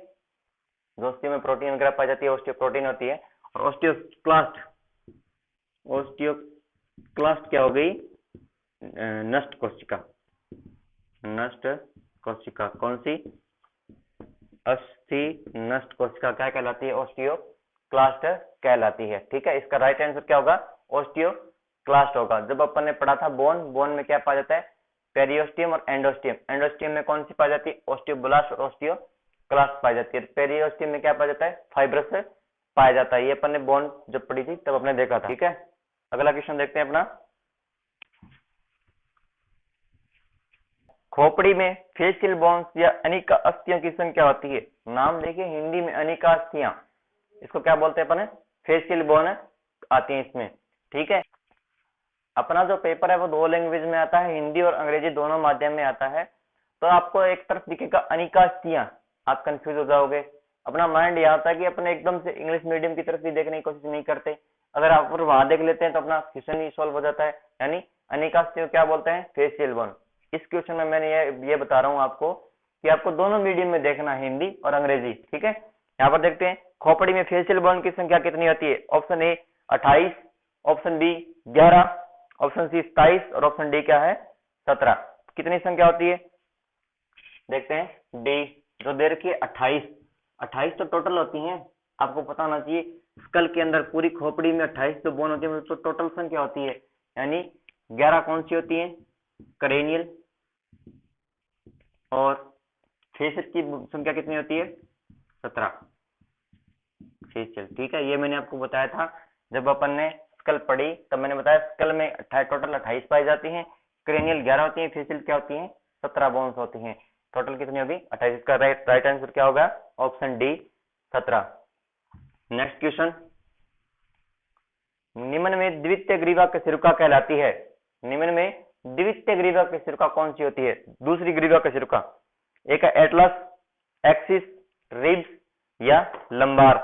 जो ओस्टियो में प्रोटीन वगैरह पाई जाती है, ओस्टियोप्रोटीन होती है। और ओस्टियोक्लास्ट, ओस्टियोक्लास्ट क्या हो गई? नष्ट कोशिका। नष्ट कोशिका कौन सी? अस्थि नष्ट कोशिका क्या कहलाती है? ओस्टियोक्लास्ट कहलाती है। ठीक है, इसका राइट आंसर क्या होगा? ओस्टियोक्लास्ट होगा। जब अपन ने पढ़ा था बोन, बोन में क्या पाया जाता है? पेरियोस्टियम और एंडोस्टियम। एंडोस्टियम में कौन सी पाई जाती है? ओस्टियोब्लास्ट और ओस्टियोक्लास्ट पाई जाती है। पेरियोस्टियम में क्या पाया जाता है? फाइब्रस पाया जाता है। ये अपन ने बोन जब पढ़ी थी तब अपने देखा था। ठीक है, अगला क्वेश्चन देखते हैं अपना। खोपड़ी में फेशियल बोन्स या अनिका अस्थियों की संख्या होती है। नाम देखिए, हिंदी में अनिका अस्थियां, इसको क्या बोलते हैं अपन? फेशियल बोन आती है इसमें। ठीक है, अपना जो पेपर है वो दो लैंग्वेज में आता है, हिंदी और अंग्रेजी दोनों माध्यम में आता है। तो आपको एक तरफ दिखेगा अनिका अस्थियां, आप कंफ्यूज हो जाओगे। अपना माइंड यहाँ था कि अपने एकदम से इंग्लिश मीडियम की तरफ भी देखने की कोशिश नहीं करते। अगर आप वहां देख लेते हैं तो अपना क्वेश्चन ही सॉल्व हो जाता है। यानी अनिका अस्थियों क्या बोलते हैं? Facial bone. इस क्वेश्चन में मैंने ये बता रहा हूँ आपको कि आपको दोनों मीडियम में देखना है, हिंदी और अंग्रेजी। ठीक है, यहाँ पर देखते हैं खोपड़ी में फेशियल बोन की संख्या कितनी होती है? Option A 28, option B 11, option C 27 और ऑप्शन डी क्या है? 17। कितनी संख्या होती है? देखते हैं डी, जो दे रखी है 28। 28 तो टोटल होती हैं, आपको पता होना चाहिए। स्कल के अंदर पूरी खोपड़ी में 28 जो बोन होती है तो टोटल संख्या होती है। यानी 11 कौन सी होती है? करेनियल। और फेशियल की संख्या कितनी होती है? 17 फेशियल। ठीक है, ये मैंने आपको बताया था जब अपन ने स्कल पढ़ी, तब मैंने बताया स्कल में टोटल 28 पाई जाती हैं, क्रेनियल 11 होती है, फेशियल क्या होती है? 17 बोन्स होती हैं। टोटल कितनी होगी? 28। इसका राइट आंसर क्या होगा? Option D 17। नेक्स्ट क्वेश्चन, निम्न में द्वितीय ग्रीवा कशेरुका कहलाती है। निम्न में द्वितीय ग्रीवा कशेरुका कौन सी होती है? दूसरी ग्रीवा कशेरुका। एक है एटलस, एक्सिस, रिब्स या लंबार।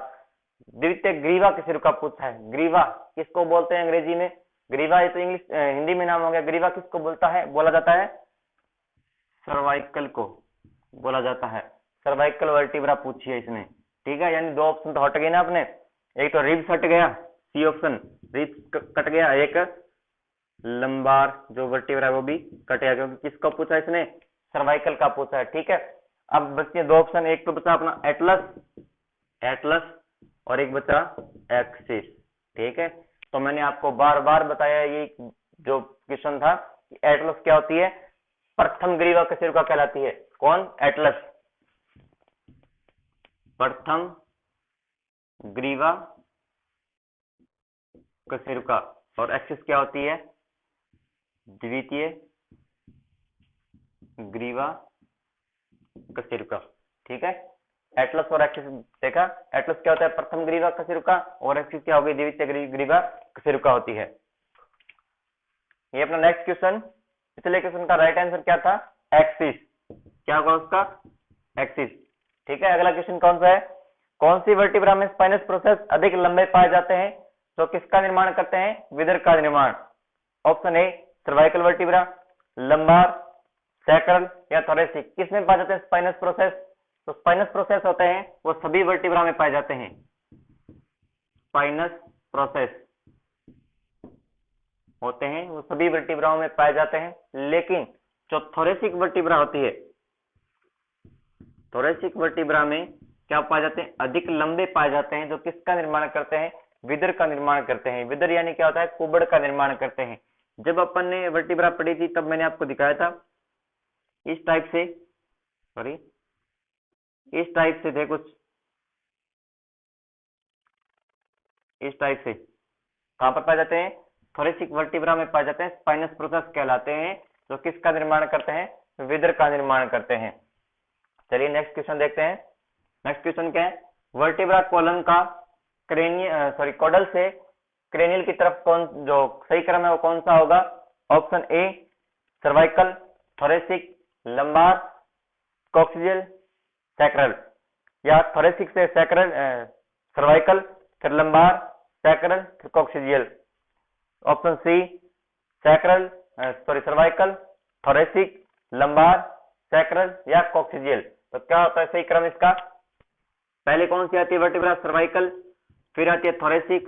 द्वितीय ग्रीवा कशेरुका पूछा है। ग्रीवा किसको बोलते हैं अंग्रेजी में? ग्रीवा ये तो इंग्लिश हिंदी में नाम हो गया। ग्रीवा किसको बोला जाता है? सर्वाइकल को बोला जाता है। सर्वाइकल वर्टिब्रा पूछी है इसने। ठीक है, यानी दो ऑप्शन तो हट गए ना अपने, एक तो रिब्स हट गया, सी ऑप्शन, रिब्स कट गया, एक लंबार जो वर्टिब्रा है वो भी कट गया, क्योंकि किसको पूछा इसने? सर्वाइकल का पूछा है। ठीक है, अब बचे दो ऑप्शन, एक तो बचा अपना एटलस और एक बचा एक्सिस। ठीक है, तो मैंने आपको बार बार बताया ये जो क्वेश्चन था कि एटलस क्या होती है? प्रथम ग्रीवा कशेरुका कहलाती है। कौन? एटलस प्रथम ग्रीवा कशेरुका। और एक्सिस क्या होती है? द्वितीय ग्रीवा कशेरुका। ठीक है, एटलस और एक्सिस देखा। एटलस क्या होता है? प्रथम ग्रीवा कशेरुका, और एक्सिस क्या होगी? द्वितीय ग्रीवा कशेरुका होती है। ये अपना नेक्स्ट क्वेश्चन, पिछले क्वेश्चन का राइट आंसर क्या था? एक्सिस। क्या होगा उसका? एक्सिस। ठीक है, अगला क्वेश्चन कौन सा है? कौन सी वर्टिब्रा में स्पाइनस प्रोसेस अधिक लंबे पाए जाते हैं? तो किसका निर्माण करते हैं? विदर का निर्माण। Option A cervical vertebra, lumbar, sacral या थोरेसिक। किसमें पाए जाते हैं स्पाइनस प्रोसेस? तो स्पाइनस प्रोसेस होते हैं वो सभी वर्टिब्रा में पाए जाते हैं। स्पाइनस प्रोसेस होते हैं वो सभी वर्टिब्राओं में पाए जाते हैं, लेकिन जो थोरेसिक वर्टिब्रा होती है, थोरेसिक वर्टिब्रा में क्या पाए जाते हैं? अधिक लंबे पाए जाते हैं, जो किसका निर्माण करते हैं? विदर का निर्माण करते हैं। विदर यानी क्या होता है? कुबड़ का निर्माण करते हैं। जब अपन ने वर्टिब्रा पढ़ी थी तब मैंने आपको दिखाया था इस टाइप से, सॉरी इस टाइप से थे कुछ, इस टाइप से। कहां पर पाए जाते हैं? थोरेसिक वर्टिब्रा में पाए जाते हैं। स्पाइनस प्रोसेस कहलाते हैं, जो किसका निर्माण करते हैं? विदर का निर्माण करते हैं। चलिए नेक्स्ट क्वेश्चन देखते हैं। नेक्स्ट क्वेश्चन क्या है? वर्टिब्रा कॉलम का कोडल से क्रेनियल की तरफ कौन जो सही क्रम है वो कौन सा होगा? Option A cervical, thoracic, lumbar, coccygeal, sacral. या थोरेसिक से सैक्रल, सर्वाइकल, फिर लंबार, सैक्रल, फिर coccygeal. Option C cervical, thoracic, lumbar, sacral या कॉक्सियल। तो क्या होता है सही क्रम इसका? पहले कौन सी आती है वर्टिब्रा? सर्वाइकल, फिर आती है थोरेसिक,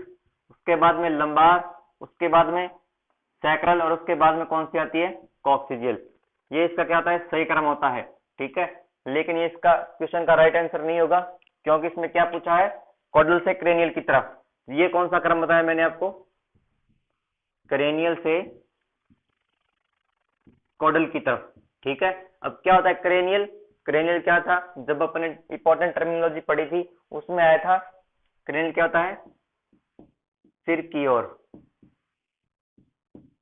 उसके बाद में लंबार, उसके बाद में सैक्रल और उसके बाद में कौन सी आती है, कॉक्सिजियल। ये इसका क्या होता है, सही क्रम होता है, ठीक है। लेकिन ये इसका क्वेश्चन का राइट आंसर नहीं होगा, क्योंकि इसमें क्या पूछा है, कॉर्डल से क्रेनियल की तरफ। ये कौन सा क्रम बताया मैंने आपको, क्रेनियल से कॉर्डल की तरफ, ठीक है। अब क्या होता है क्रेनियल, क्रेनियल क्या था, जब अपने इंपॉर्टेंट टर्मिनोलॉजी पढ़ी थी उसमें आया था, क्रेनियल क्या होता है, सिर की ओर,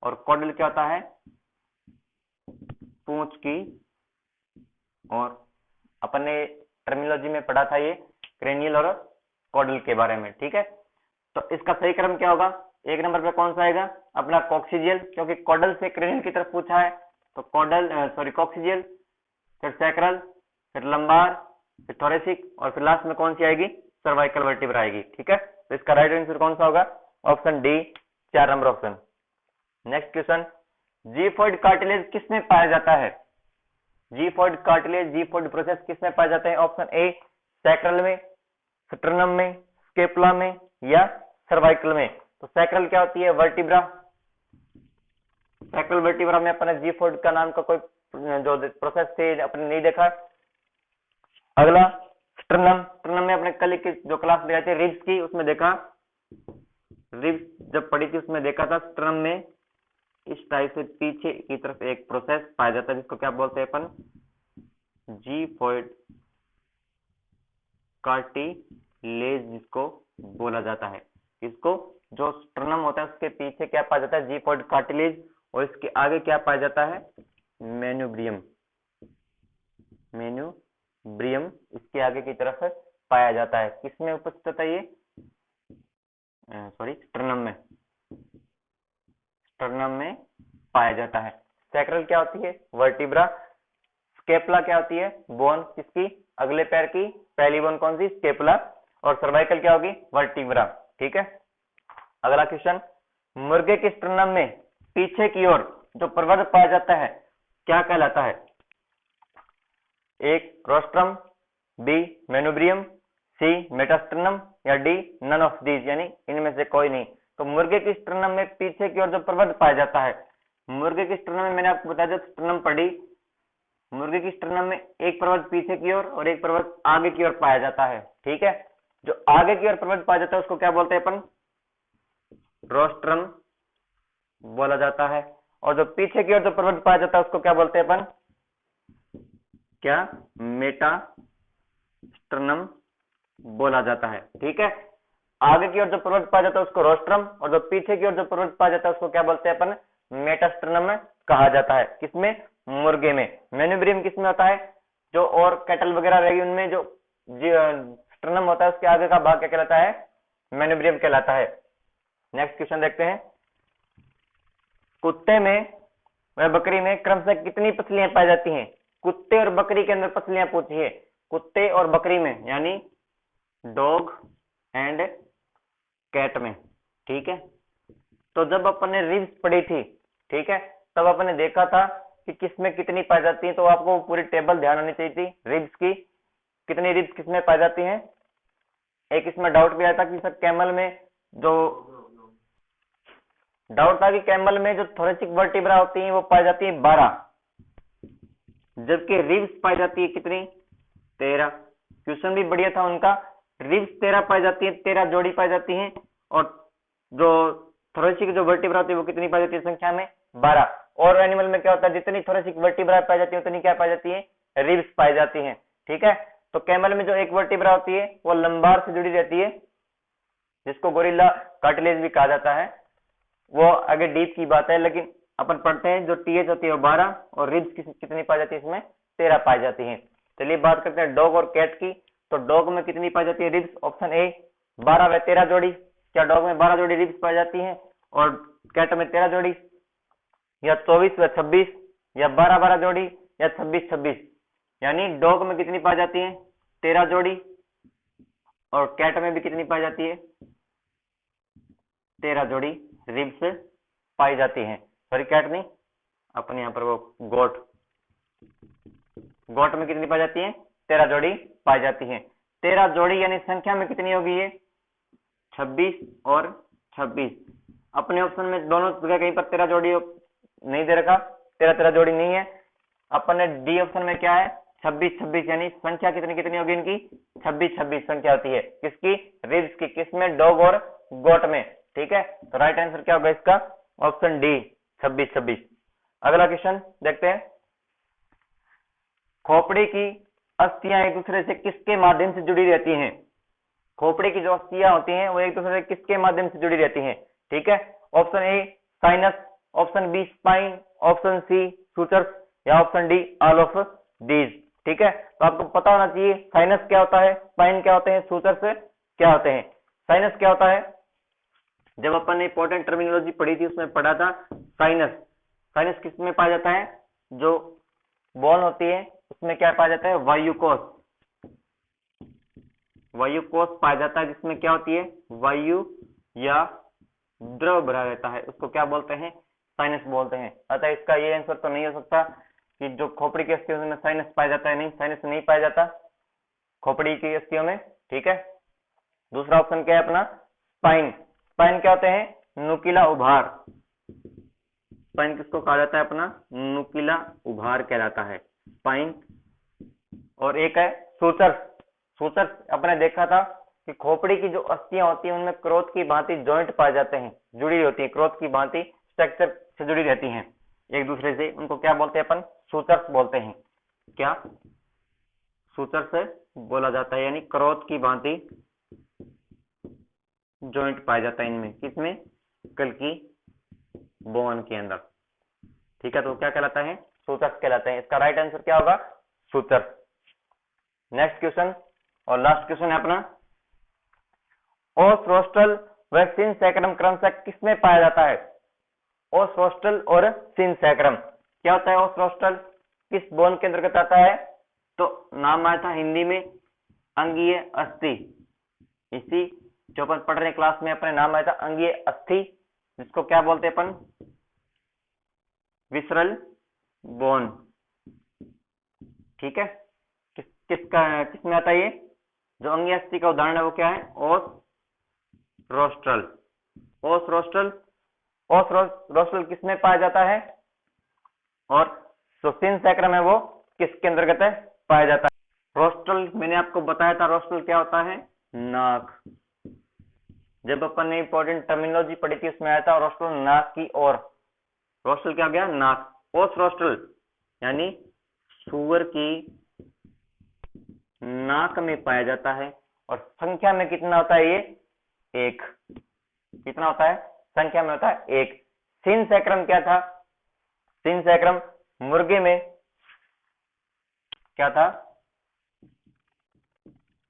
और कॉर्डल क्या होता है, पूंछ की और अपन ने टर्मिनोलॉजी में पढ़ा था ये क्रेनियल और कॉर्डल के बारे में, ठीक है। तो इसका सही क्रम क्या होगा, एक नंबर पे कौन सा आएगा, अपना कॉक्सिजियल, क्योंकि कॉर्डल से क्रेनियल की तरफ पूछा है, तो कॉर्डल सॉरी कॉक्सिजियल, फिर सैक्रल, फिर लंबार, फिर थोरेसिक, और फिर लास्ट में कौन सी आएगी, सर्वाइकल वर्टिब्रा आएगी, ठीक है। तो इसका राइट आंसर कौन सा होगा, option D, 4 number option. Next question, xiphoid cartilage किसमें पाया जाता है, जीफॉइड कार्टिलेज, जीफॉइड प्रोसेस किसमें पाया जाता है, ऑप्शन ए सैक्रल में, स्टर्नम में, स्केपुला में, या सर्वाइकल में। तो सैक्रल क्या होती है, वर्टिब्रा, सैक्रल वर्टिब्रा में अपने जीफॉइड का नाम का कोई जो प्रोसेस थे अपने नहीं देखा। अगला स्टर्नम, स्टर्नम में अपने कल की जो क्लास ले थे रिब्स की, उसमें देखा, रिब्स जब पढ़ी थी उसमें देखा था, स्टर्नम में इस टाइप से पीछे की तरफ एक प्रोसेस पाया जाता है जिसको क्या बोलते हैं अपन, जीफॉइड कार्टिलेज जिसको बोला जाता है। इसको जो स्टर्नम होता है उसके पीछे क्या पाया जाता है, जीफॉइड कार्टिलेज, और इसके आगे क्या पाया जाता है, मेन्यूब्रियम, मेन्यूब्रियम इसके आगे की तरफ पाया जाता है। किसमें उपस्थित होता है ये, सॉरी स्टर्नम में, स्टर्नम में पाया जाता है। सैक्रल क्या होती है, वर्टिब्रा, स्केपुला क्या होती है, बोन किसकी, अगले पैर की, पहली बोन कौन सी, स्केपुला, और सर्वाइकल क्या होगी, वर्टिब्रा, ठीक है। अगला क्वेश्चन, मुर्गे के स्टर्नम में पीछे की ओर जो प्रवर्ध पाया जाता है क्या कहलाता है, एक रोस्ट्रम, बी मेन्यूब्रियम, सी मेटास्टर्नम, या डी नन ऑफ दीज, यानी इनमें से कोई नहीं। तो मुर्गे की स्टर्नम में पीछे की ओर जो प्रवर्ध पाया जाता है, मुर्गे की स्टर्नम में मैंने आपको बताया जब स्टर्नम पढ़ी, मुर्गे की स्टर्नम में एक प्रवर्ध पीछे की ओर और एक प्रवर्ध आगे की ओर पाया जाता है, ठीक है। जो आगे की ओर प्रवर्ध पाया जाता है उसको क्या बोलते हैं अपन, रोस्ट्रम बोला जाता है, और जो पीछे की ओर जो प्रवर्ध पाया जाता है उसको क्या बोलते हैं अपन, क्या, मेटास्टर्नम बोला जाता है, ठीक है। आगे की ओर जो प्रवर्ध पाया जाता है उसको रोस्ट्रम, और जो पीछे की ओर जो प्रवर्ध पाया जाता है उसको क्या बोलते हैं अपन, मेटास्टर्नम में कहा जाता है। किसमें, मुर्गे में। मेन्यूब्रियम किसमें होता है, जो और कैटल वगैरह रहेगी उनमें जो स्टर्नम होता है उसके आगे का भाग क्या कहलाता है, मेन्यूब्रियम कहलाता है। नेक्स्ट क्वेश्चन देखते हैं, कुत्ते में व बकरी में क्रमशः कितनी पसलियां पाई जाती हैं, कुत्ते और बकरी के अंदर पसलियां पूछी है, कुत्ते और बकरी में, यानी डॉग एंड कैट में, ठीक है। तो जब अपन ने रिब्स पढ़ी थी, ठीक है, तब अपन ने देखा था कि किसमें कितनी पाई जाती है, तो आपको पूरी टेबल ध्यान आनी चाहिए थी रिब्स की, कितनी रिब्स किसमें पाई जाती हैं। एक इसमें डाउट भी आया था कि सर कैमल में जो डाउट था कि कैमल में जो थोरेसिक वर्टिब्रा होती है वो पाई जाती है 12, जबकि रिब्स पाई जाती है कितनी, 13। क्वेश्चन भी बढ़िया था उनका, रिब्स 13 पाई जाती है, 13 जोड़ी पाई जाती हैं, और जो थोरेसिक जो वर्टिब्रा होती है वो कितनी पाई जाती है संख्या में, 12। और एनिमल में क्या होता है, जितनी थोरेसिक वर्टिब्रा पाई जाती है उतनी क्या पाई जाती है, रिब्स पाई जाती हैं, ठीक है। तो कैमल में जो एक वर्टिब्रा होती है वो लंबार से जुड़ी रहती है, जिसको गोरिल्ला कार्टिलेज भी कहा जाता है, वो आगे डीप की बात है, लेकिन अपन पढ़ते हैं जो टीएच होती है वो 12 और रिब्स कितनी पाई जाती है, इसमें 13 पाई जाती है। चलिए बात करते हैं डॉग और कैट की। तो डॉग में कितनी पाई जाती है रिब्स, ऑप्शन ए 12 व 13 जोड़ी। क्या डॉग में 12 जोड़ी रिब्स पाई जाती है और कैट में 13 जोड़ी, या 24 व 26, या 12-12 जोड़ी, या 26-26। यानी डॉग में कितनी पाई जाती है, 13 जोड़ी, और कैट में भी कितनी पाई जाती है, 13 जोड़ी रिब्स पाई जाती हैं। सॉरी कैट नहीं, अपने यहाँ पर वो गोट, गोट में कितनी पाई जाती है, 13 जोड़ी पाई जाती है। 13 जोड़ी यानी संख्या में कितनी होगी ये, 26 और 26। अपने ऑप्शन में दोनों जगह कहीं पर 13 जोड़ी नहीं दे रखा, 13 जोड़ी नहीं है। अपन ने डी ऑप्शन में क्या है, 26 यानी संख्या कितनी कितनी होगी इनकी, 26 संख्या होती है। किसकी, रिब्स की। किसमें, डॉग और गोट में। ठीक है, तो राइट आंसर क्या होगा इसका, ऑप्शन डी 26। अगला क्वेश्चन देखते हैं। खोपड़ी की अस्थियां एक दूसरे से किसके माध्यम से जुड़ी रहती हैं। खोपड़ी की जो अस्थियां होती हैं वो एक दूसरे से किसके माध्यम से जुड़ी रहती हैं। ठीक है, option A sinus, option B spine, option C sutures, या option D all of these. ठीक है, तो आपको पता होना चाहिए साइनस क्या होता है, स्पाइन क्या होते हैं, सूचर्स क्या होते हैं। साइनस क्या होता है, जब अपन ने इंपॉर्टेंट टर्मिनोलॉजी पढ़ी थी उसमें पढ़ा था साइनस। साइनस किस में पाया जाता है, जो बोन होती है उसमें क्या पाया जाता है, वायुकोश। वायुकोश पाया जाता है जिसमें क्या होती है, वायु या द्रव भरा रहता है, उसको क्या बोलते हैं, साइनस बोलते हैं। अतः इसका ये आंसर तो नहीं हो सकता कि जो खोपड़ी की अस्थियों में साइनस पाया जाता है, नहीं, साइनस नहीं पाया जाता खोपड़ी की अस्थियों में। ठीक है, दूसरा ऑप्शन क्या है अपना, स्पाइन। स्पाइन क्या होते हैं, नुकीला उभार। स्पाइन किसको कहा जाता है अपना, नुकीला उभार कहलाता है स्पाइन। और एक है सूचर्स। सूचर्स अपने देखा था कि खोपड़ी की जो अस्थियां होती हैं उनमें क्रोध की भांति जॉइंट पाए जाते हैं, जुड़ी होती हैं, क्रोध की भांति स्ट्रक्चर से जुड़ी रहती हैं एक दूसरे से, उनको क्या बोलते हैं अपन, सूचर्स बोलते हैं। क्या, सूचर्स बोला जाता है, यानी क्रोध की भांति जॉइंट पाया जाता है इनमें, किसमें, कल की बोन के अंदर। ठीक है, तो क्या कहलाता है, सूचर्स कहलाते हैं। इसका राइट आंसर क्या होगा, सूचर्स। नेक्स्ट क्वेश्चन और लास्ट क्वेश्चन है अपना, ओसरोस्ट्रल व सिनसैक्रम क्रमशः किसमें पाया जाता है। ओसरोस्ट्रल और सिनसैक्रम क्या होता है, ओसरोस्ट्रल किस बोन के अंतर्गत आता है, तो नाम आया था हिंदी में अंगीय अस्थि। इसी जो अपन पढ़ रहे क्लास में अपने नाम आया था अंगीय अस्थि, जिसको क्या बोलते हैं अपन, विसरल बोन। ठीक है, किसमें आता है ये, जो अंगीय अस्थि का उदाहरण है वो क्या है, ओसरोस्ट्रल। ओसरोस्ट्रल किसमें पाया जाता है, और जो सिनसैक्रम है वो किसके अंतर्गत है पाया जाता है। रोस्ट्रल मैंने आपको बताया था, रोस्ट्रल क्या होता है, नाक। जब अपन ने इंपॉर्टेंट टर्मिनोलॉजी पढ़ी थी उसमें आया था रोस्ट्रल नाक की ओर। रोस्ट्रल क्या हो गया, नाक। ओसरोस्ट्रल यानी सुअर की नाक में पाया जाता है, और संख्या में कितना होता है ये, एक। कितना होता है, संख्या में होता है एक। सिनसैक्रम क्या था, सिनसैक्रम मुर्गे में क्या था,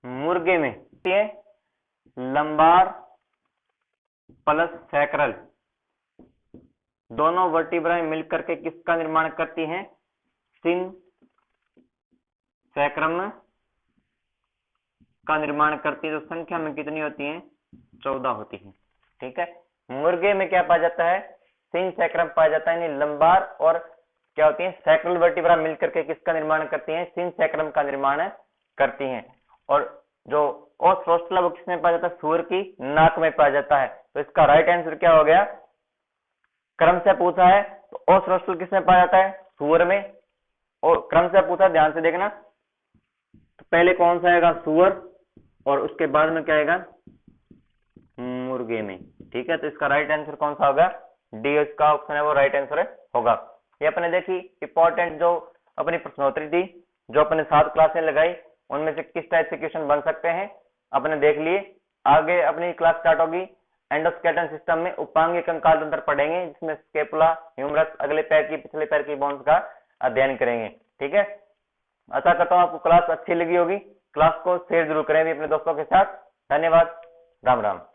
मुर्गे में लंबार प्लस सैक्रल दोनों वर्टिब्राएं मिलकर के किसका निर्माण करती हैं, सिनसैक्रम का निर्माण करती है। जो संख्या में कितनी होती हैं, 14 होती हैं। ठीक है, मुर्गे में क्या पाया जाता है, सिनसैक्रम पाया जाता है, यानी लंबार और क्या होती है, सैक्रल वर्टिब्रा मिलकर के किसका निर्माण करती हैं, सिनसैक्रम का निर्माण करती हैं। और जो ओसरोस्ट्रल वो किसमें पाया जाता है, सूअर की नाक में पाया जाता है। तो इसका राइट आंसर क्या हो गया, क्रम से पूछा है तो ओसरोस्ट्रल किसमें पाया जाता है, सूअर में। और क्रम से पूछा, ध्यान से देखना, तो पहले कौन सा आएगा, सूअर, और उसके बाद में क्या आएगा, मुर्गे में। ठीक है, तो इसका राइट आंसर कौन सा होगा, डी इसका ऑप्शन है वो राइट आंसर होगा। ये अपने देखी इंपॉर्टेंट जो अपनी प्रश्नोत्तरी थी, जो अपने 7 क्लासें लगाई, उनमें से किस टाइप से क्वेश्चन बन सकते हैं अपने देख लिए। आगे अपनी क्लास स्टार्ट होगी एंडोस्केलेटन सिस्टम में उपांगीय कंकाल तंत्र पढ़ेंगे, जिसमें स्केपुला, ह्यूमरस, अगले पैर की पिछले पैर की बोन्स का अध्ययन करेंगे। ठीक है, आशा करता हूँ आपको क्लास अच्छी लगी होगी। क्लास को शेयर जरूर करें भी अपने दोस्तों के साथ। धन्यवाद, राम राम।